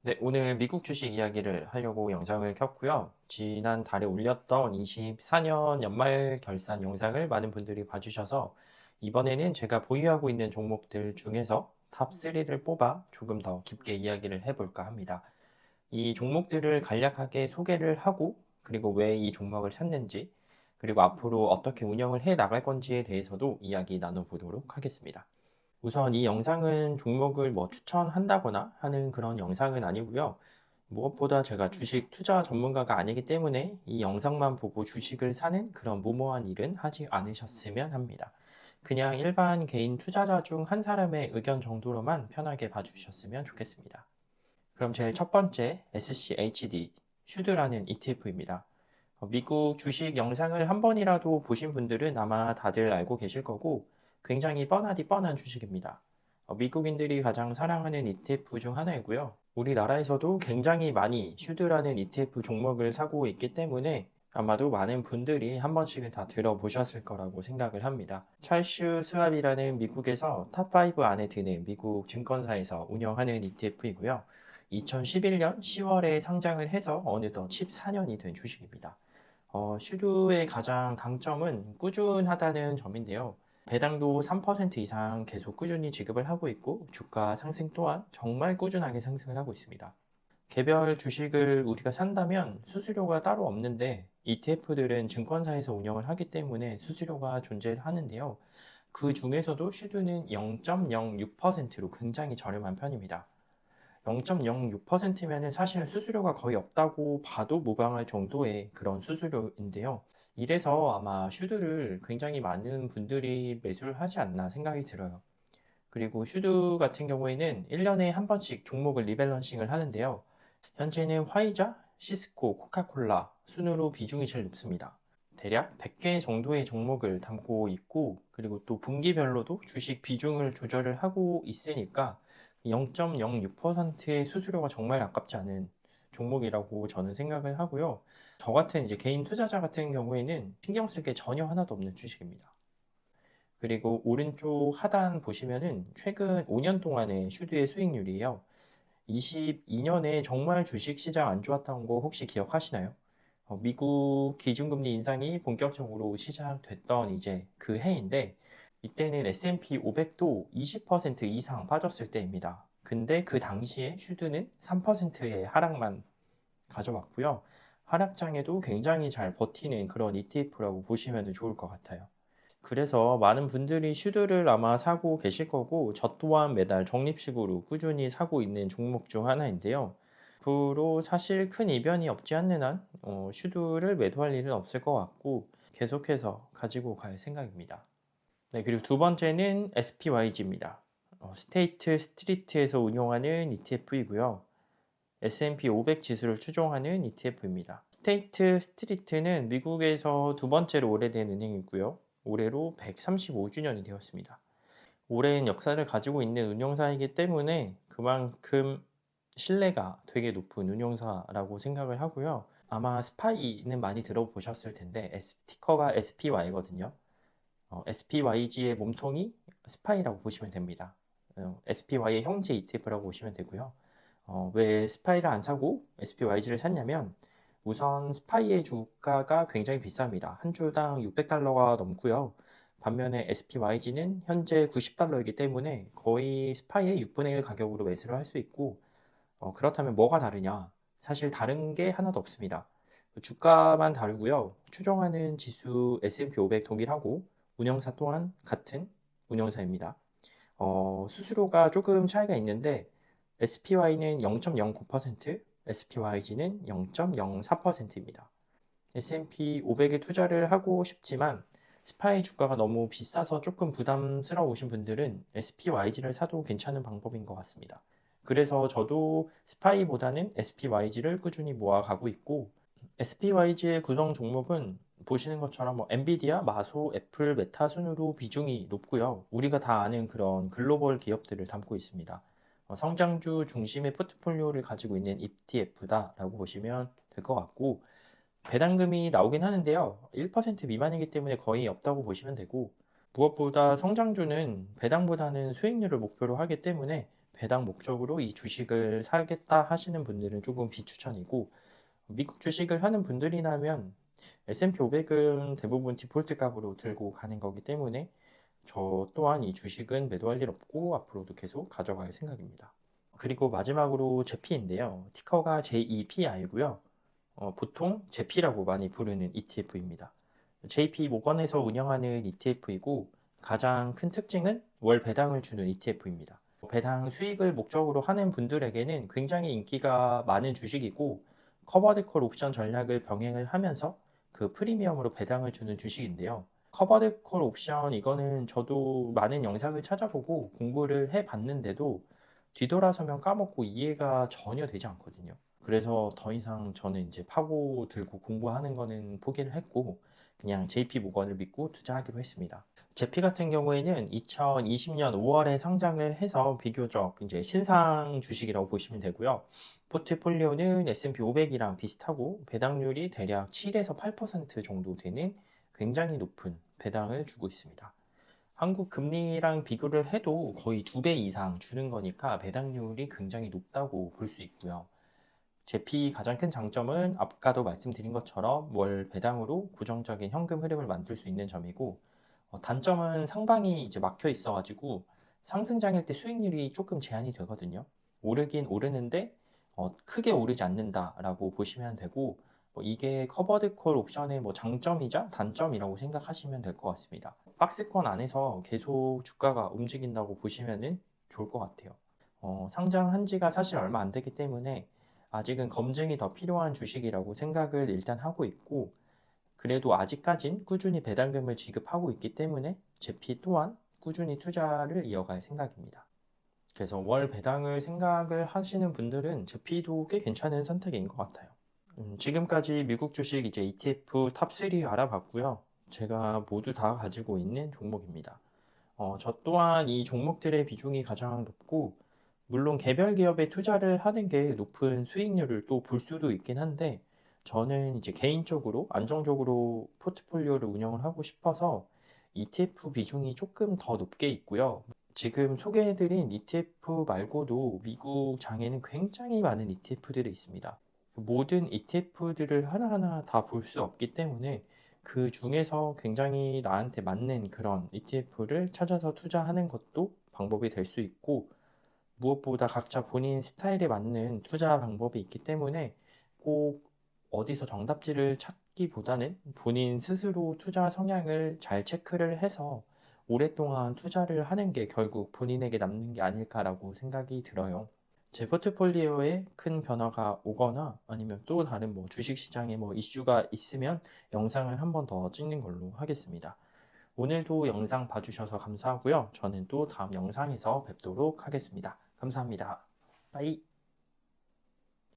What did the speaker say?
네, 오늘 미국 주식 이야기를 하려고 영상을 켰고요. 지난 달에 올렸던 24년 연말 결산 영상을 많은 분들이 봐주셔서 이번에는 제가 보유하고 있는 종목들 중에서 탑 3를 뽑아 조금 더 깊게 이야기를 해볼까 합니다. 이 종목들을 간략하게 소개를 하고 그리고 왜 이 종목을 샀는지 그리고 앞으로 어떻게 운영을 해 나갈 건지에 대해서도 이야기 나눠보도록 하겠습니다. 우선 이 영상은 종목을 뭐 추천한다거나 하는 그런 영상은 아니고요. 무엇보다 제가 주식 투자 전문가가 아니기 때문에 이 영상만 보고 주식을 사는 그런 무모한 일은 하지 않으셨으면 합니다. 그냥 일반 개인 투자자 중 한 사람의 의견 정도로만 편하게 봐주셨으면 좋겠습니다. 그럼 제일 첫 번째 SCHD 슈드라는 ETF입니다. 미국 주식 영상을 한 번이라도 보신 분들은 아마 다들 알고 계실 거고 굉장히 뻔하디 뻔한 주식입니다. 미국인들이 가장 사랑하는 ETF 중 하나이고요. 우리나라에서도 굉장히 많이 슈드라는 ETF 종목을 사고 있기 때문에 아마도 많은 분들이 한 번씩은 다 들어보셨을 거라고 생각을 합니다. 찰슈 스왑이라는 미국에서 탑5 안에 드는 미국 증권사에서 운영하는 ETF이고요. 2011년 10월에 상장을 해서 어느덧 14년이 된 주식입니다. 슈드의 가장 강점은 꾸준하다는 점인데요. 배당도 3% 이상 계속 꾸준히 지급을 하고 있고 주가 상승 또한 정말 꾸준하게 상승을 하고 있습니다. 개별 주식을 우리가 산다면 수수료가 따로 없는데 ETF들은 증권사에서 운영을 하기 때문에 수수료가 존재하는데요. 그 중에서도 슈드는 0.06%로 굉장히 저렴한 편입니다. 0.06%면은 사실 수수료가 거의 없다고 봐도 무방할 정도의 그런 수수료인데요. 이래서 아마 슈드를 굉장히 많은 분들이 매수를 하지 않나 생각이 들어요. 그리고 슈드 같은 경우에는 1년에 한 번씩 종목을 리밸런싱을 하는데요. 현재는 화이자, 시스코, 코카콜라 순으로 비중이 제일 높습니다. 대략 100개 정도의 종목을 담고 있고 그리고 또 분기별로도 주식 비중을 조절을 하고 있으니까 0.06%의 수수료가 정말 아깝지 않은 종목이라고 저는 생각을 하고요. 저 같은 이제 개인 투자자 같은 경우에는 신경 쓸 게 전혀 하나도 없는 주식입니다. 그리고 오른쪽 하단 보시면은 최근 5년 동안의 슈드의 수익률이에요. 22년에 정말 주식 시장 안 좋았던 거 혹시 기억하시나요? 미국 기준금리 인상이 본격적으로 시작됐던 이제 그 해인데 이때는 S&P 500도 20% 이상 빠졌을 때입니다. 근데 그 당시에 슈드는 3%의 하락만 가져왔고요. 하락장에도 굉장히 잘 버티는 그런 ETF라고 보시면 좋을 것 같아요. 그래서 많은 분들이 슈드를 아마 사고 계실 거고 저 또한 매달 적립식으로 꾸준히 사고 있는 종목 중 하나인데요. 앞으로 사실 큰 이변이 없지 않는 한 슈드를 매도할 일은 없을 것 같고 계속해서 가지고 갈 생각입니다. 네, 그리고 두 번째는 SPYG입니다. 스테이트 스트리트에서 운용하는 ETF이고요. S&P 500 지수를 추종하는 ETF입니다. 스테이트 스트리트는 미국에서 두 번째로 오래된 은행이고요. 올해로 135주년이 되었습니다. 오랜 역사를 가지고 있는 운용사이기 때문에 그만큼 신뢰가 되게 높은 운용사라고 생각을 하고요. 아마 스파이는 많이 들어보셨을 텐데 티커가 SPY거든요. SPYG의 몸통이 스파이라고 보시면 됩니다. SPY의 형제 ETF라고 보시면 되고요. 왜 스파이를 안 사고 SPYG를 샀냐면 우선 스파이의 주가가 굉장히 비쌉니다. 한 주당 600달러가 넘고요. 반면에 SPYG는 현재 90달러이기 때문에 거의 스파이의 6분의 1 가격으로 매수를 할 수 있고 그렇다면 뭐가 다르냐? 사실 다른 게 하나도 없습니다. 주가만 다르고요. 추정하는 지수 S&P 500 동일하고 운영사 또한 같은 운영사입니다. 수수료가 조금 차이가 있는데 SPY는 0.09%, SPYG는 0.04%입니다. S&P 500에 투자를 하고 싶지만 스파이 주가가 너무 비싸서 조금 부담스러우신 분들은 SPYG를 사도 괜찮은 방법인 것 같습니다. 그래서 저도 스파이보다는 SPYG를 꾸준히 모아가고 있고 SPYG의 구성 종목은 보시는 것처럼 뭐 엔비디아, 마소, 애플, 메타 순으로 비중이 높고요. 우리가 다 아는 그런 글로벌 기업들을 담고 있습니다. 성장주 중심의 포트폴리오를 가지고 있는 ETF다라고 보시면 될 것 같고 배당금이 나오긴 하는데요. 1% 미만이기 때문에 거의 없다고 보시면 되고 무엇보다 성장주는 배당보다는 수익률을 목표로 하기 때문에 배당 목적으로 이 주식을 사겠다 하시는 분들은 조금 비추천이고, 미국 주식을 하는 분들이라면 S&P 500은 대부분 디폴트 값으로 들고 가는 거기 때문에 저 또한 이 주식은 매도할 일 없고 앞으로도 계속 가져갈 생각입니다. 그리고 마지막으로 제피인데요. 티커가 JEPI고요. 보통 제피라고 많이 부르는 ETF입니다. JP 모건에서 운영하는 ETF이고 가장 큰 특징은 월 배당을 주는 ETF입니다. 배당 수익을 목적으로 하는 분들에게는 굉장히 인기가 많은 주식이고 커버드 콜 옵션 전략을 병행을 하면서 그 프리미엄으로 배당을 주는 주식인데요. 커버드 콜 옵션 이거는 저도 많은 영상을 찾아보고 공부를 해봤는데도 뒤돌아서면 까먹고 이해가 전혀 되지 않거든요. 그래서 더 이상 저는 이제 파고 들고 공부하는 거는 포기를 했고 그냥 JP 모건을 믿고 투자하기로 했습니다. 제피 같은 경우에는 2020년 5월에 상장을 해서 비교적 이제 신상 주식이라고 보시면 되고요. 포트폴리오는 S&P 500이랑 비슷하고 배당률이 대략 7에서 8% 정도 되는 굉장히 높은 배당을 주고 있습니다. 한국 금리랑 비교를 해도 거의 2배 이상 주는 거니까 배당률이 굉장히 높다고 볼 수 있고요. 제피 가장 큰 장점은 아까도 말씀드린 것처럼 월 배당으로 고정적인 현금 흐름을 만들 수 있는 점이고, 단점은 상방이 이제 막혀 있어가지고 상승장일 때 수익률이 조금 제한이 되거든요. 오르긴 오르는데 크게 오르지 않는다라고 보시면 되고, 이게 커버드 콜 옵션의 장점이자 단점이라고 생각하시면 될 것 같습니다. 박스권 안에서 계속 주가가 움직인다고 보시면 좋을 것 같아요. 상장한 지가 사실 얼마 안 되기 때문에 아직은 검증이 더 필요한 주식이라고 생각을 일단 하고 있고, 그래도 아직까진 꾸준히 배당금을 지급하고 있기 때문에 제피 또한 꾸준히 투자를 이어갈 생각입니다. 그래서 월 배당을 생각을 하시는 분들은 제피도 꽤 괜찮은 선택인 것 같아요. 지금까지 미국 주식 이제 ETF 탑3 알아봤고요. 제가 모두 다 가지고 있는 종목입니다. 저 또한 이 종목들의 비중이 가장 높고, 물론 개별 기업에 투자를 하는 게 높은 수익률을 또 볼 수도 있긴 한데, 저는 이제 개인적으로 안정적으로 포트폴리오를 운영을 하고 싶어서 ETF 비중이 조금 더 높게 있고요. 지금 소개해드린 ETF 말고도 미국 장에는 굉장히 많은 ETF들이 있습니다. 모든 ETF들을 하나하나 다 볼 수 없기 때문에 그 중에서 굉장히 나한테 맞는 그런 ETF를 찾아서 투자하는 것도 방법이 될 수 있고, 무엇보다 각자 본인 스타일에 맞는 투자 방법이 있기 때문에 꼭 어디서 정답지를 찾기보다는 본인 스스로 투자 성향을 잘 체크를 해서 오랫동안 투자를 하는 게 결국 본인에게 남는 게 아닐까라고 생각이 들어요. 제 포트폴리오에 큰 변화가 오거나 아니면 또 다른 주식시장에 이슈가 있으면 영상을 한 번 더 찍는 걸로 하겠습니다. 오늘도 영상 봐주셔서 감사하고요. 저는 또 다음 영상에서 뵙도록 하겠습니다. 감사합니다. 빠이.